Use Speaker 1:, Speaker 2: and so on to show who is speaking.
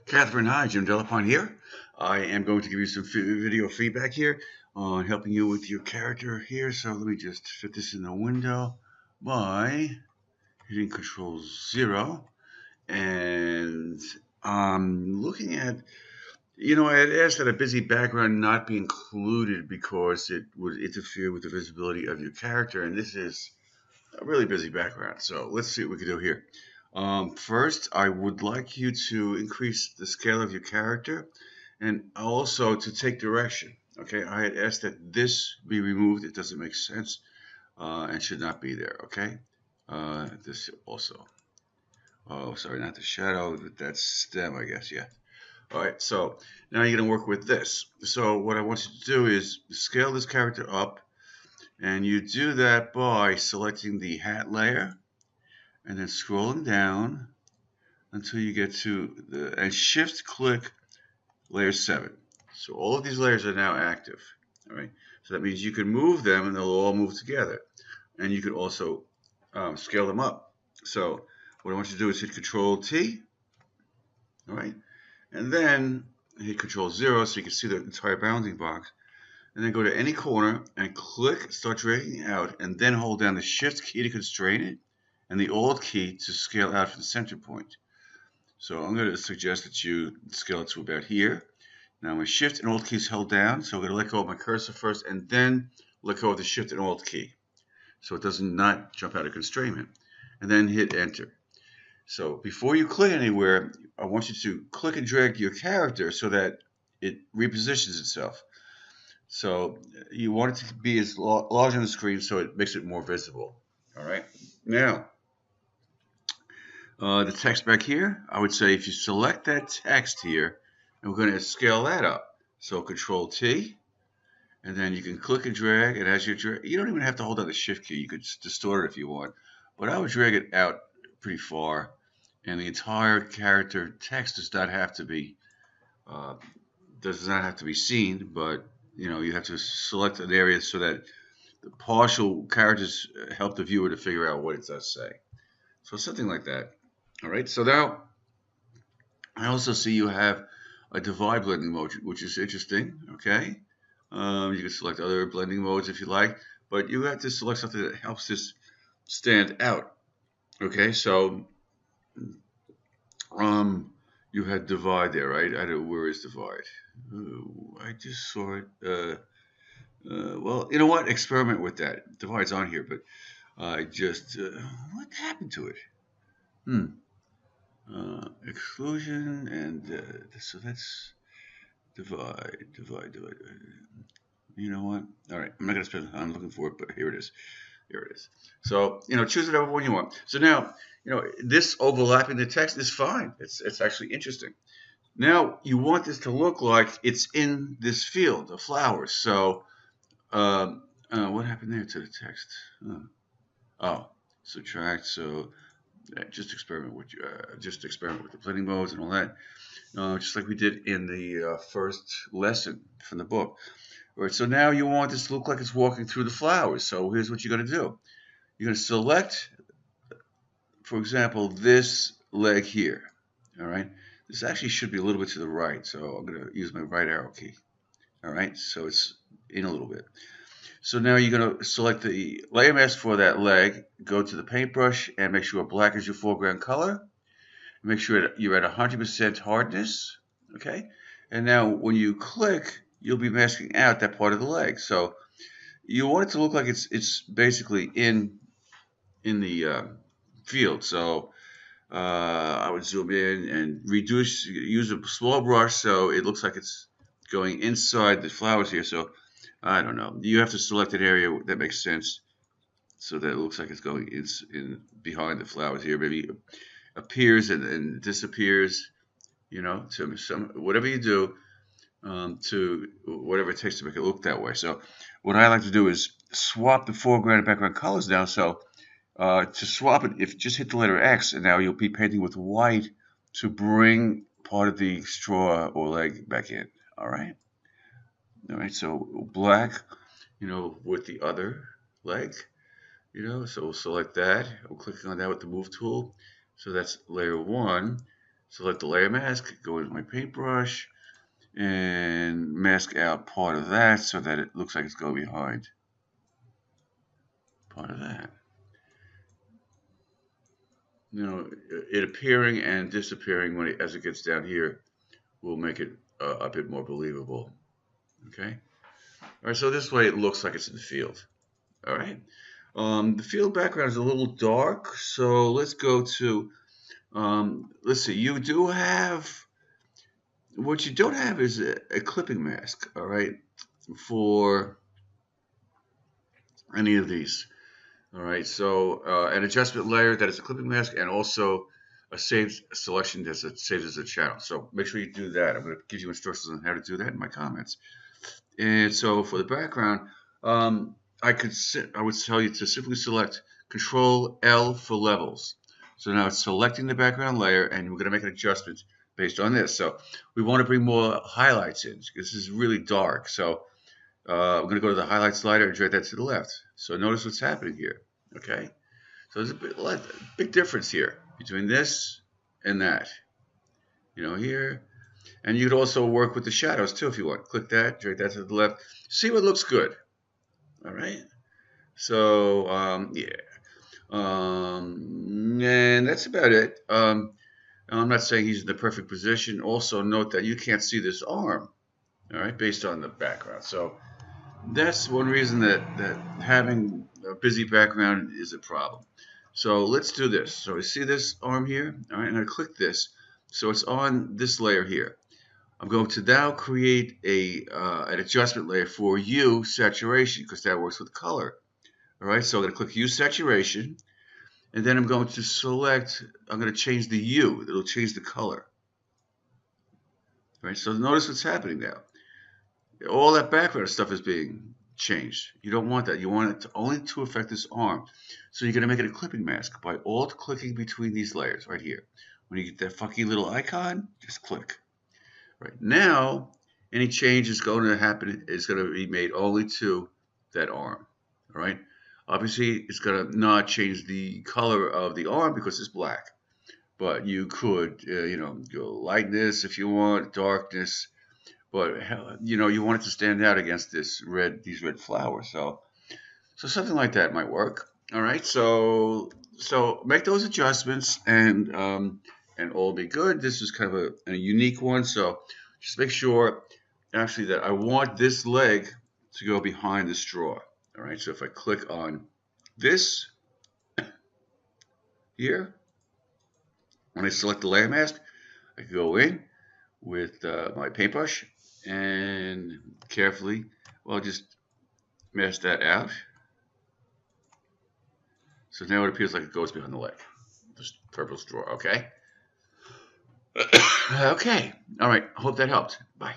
Speaker 1: Cathryn, hi, Jim Delapont here. I am going to give you some video feedback here on helping you with your character here. So let me just fit this in the window by hitting Control 0. And looking at, I had asked that a busy background not be included because it would interfere with the visibility of your character. And this is a really busy background. So let's see what we can do here. First, I would like you to increase the scale of your character and also to take direction. Okay, I had asked that this be removed. It doesn't make sense and should not be there. Okay, this also. Oh, sorry, not the shadow. That's stem, I guess. Yeah. All right. So now you're going to work with this. So what I want you to do is scale this character up, and you do that by selecting the hat layer and then scrolling down until you get to the and shift click layer 7. So all of these layers are now active. All right. So that means you can move them and they'll all move together. And you can also scale them up. So what I want you to do is hit Control T. All right. And then hit Control 0 so you can see the entire bounding box. And then go to any corner and click Start Dragging Out, and then hold down the Shift key to constrain it and the Alt key to scale out from the center point. So I'm going to suggest that you scale it to about here. Now my Shift and Alt keys held down, so I'm going to let go of my cursor first and then let go of the Shift and Alt key so it does not jump out of constrainment. And then hit Enter. So before you click anywhere, I want you to click and drag your character so that it repositions itself. So you want it to be as large on the screen so it makes it more visible. All right. Now, the text back here, I would say if you select that text here, and we're going to scale that up. So Control T, and then you can click and drag, and as you drag, you don't even have to hold down the Shift key. You could distort it if you want, but I would drag it out pretty far, and the entire character text uh, does not have to be seen, but you have to select an area so that the partial characters help the viewer to figure out what it does say. So something like that. All right. So now I also see you have a divide blending mode, which is interesting. Okay. You can select other blending modes if you like, but you have to select something that helps this stand out. Okay. So you had divide there, right? I don't. Where is divide? Ooh, I just saw it. Well, you know what? Experiment with that. Divide's on here, but I just what happened to it? Hmm. Exclusion and so that's divide. You know what? All right, I'm not gonna spend. I'm looking for it, but here it is. Here it is. So choose whatever one you want. So now this overlapping the text is fine. It's actually interesting. Now you want this to look like it's in this field of flowers. So what happened there to the text? Oh, subtract. So just experiment with the blending modes and all that, just like we did in the first lesson from the book. All right, so now you want this to look like it's walking through the flowers. So here's what you're going to do. You're going to select, for example, this leg here. All right, this actually should be a little bit to the right, so I'm going to use my right arrow key. All right, so it's in a little bit. So now you're going to select the layer mask for that leg, go to the paintbrush and make sure black is your foreground color. Make sure you're at 100% hardness, okay? And now when you click, you'll be masking out that part of the leg. So you want it to look like it's basically in the field. So I would zoom in and reduce, use a small brush so it looks like it's going inside the flowers here. So I don't know. You have to select an area that makes sense so that it looks like it's going in behind the flowers here. Maybe appears and disappears, to some whatever you do to whatever it takes to make it look that way. So what I like to do is swap the foreground and background colors now. So to swap it, if just hit the letter X, and now you'll be painting with white to bring part of the straw or leg back in. All right. All right. So black, with the other leg. So we'll select that. We'll click on that with the move tool. So that's layer 1. select the layer mask, go into my paintbrush, and mask out part of that so that it looks like it's going behind part of that. You know, it appearing and disappearing as it gets down here will make it a bit more believable. Okay. All right. So this way it looks like it's in the field. All right. The field background is a little dark, so let's go to. Let's see. You do have. What you don't have is a clipping mask. All right. For any of these. All right, so an adjustment layer that is a clipping mask, and also a saved selection that's saved as a channel. So make sure you do that. I'm going to give you instructions on how to do that in my comments. And so for the background, I would tell you to simply select Control L for levels. So now it's selecting the background layer, and we're going to make an adjustment based on this. So we want to bring more highlights in. This is really dark. So we're going to go to the highlight slider and drag that to the left. So notice what's happening here. Okay, so there's a big difference here between this and that. You know, here. And you could also work with the shadows too if you want. Click that, drag that to the left. See what looks good. All right. So, yeah. And that's about it. I'm not saying he's in the perfect position. Also note that you can't see this arm. All right, based on the background. So that's one reason that having a busy background is a problem. So let's do this. So you see this arm here? All right, I'm going to click this. So it's on this layer here. I'm going to now create an adjustment layer for hue saturation because that works with color. All right, so I'm going to click hue saturation, and then I'm going to select, I'm going to change the hue. It'll change the color. All right, so notice what's happening now. All that background stuff is being changed. You don't want that. You want it to only to affect this arm. So you're going to make it a clipping mask by alt-clicking between these layers right here. When you get that funky little icon, just click. Right now, any change is going to happen is going to be made only to that arm. All right. Obviously, it's going to not change the color of the arm because it's black. But you could, you know, go lightness if you want, darkness. But you know, you want it to stand out against these red flowers. So something like that might work. All right. So make those adjustments and all be good. This is kind of a unique one. So just make sure actually that I want this leg to go behind the straw. All right. So if I click on this here, when I select the layer mask, I can go in with my paintbrush and carefully, well, just mask that out. So now it appears like it goes behind the leg. This purple straw, okay? Okay. All right. Hope that helped. Bye.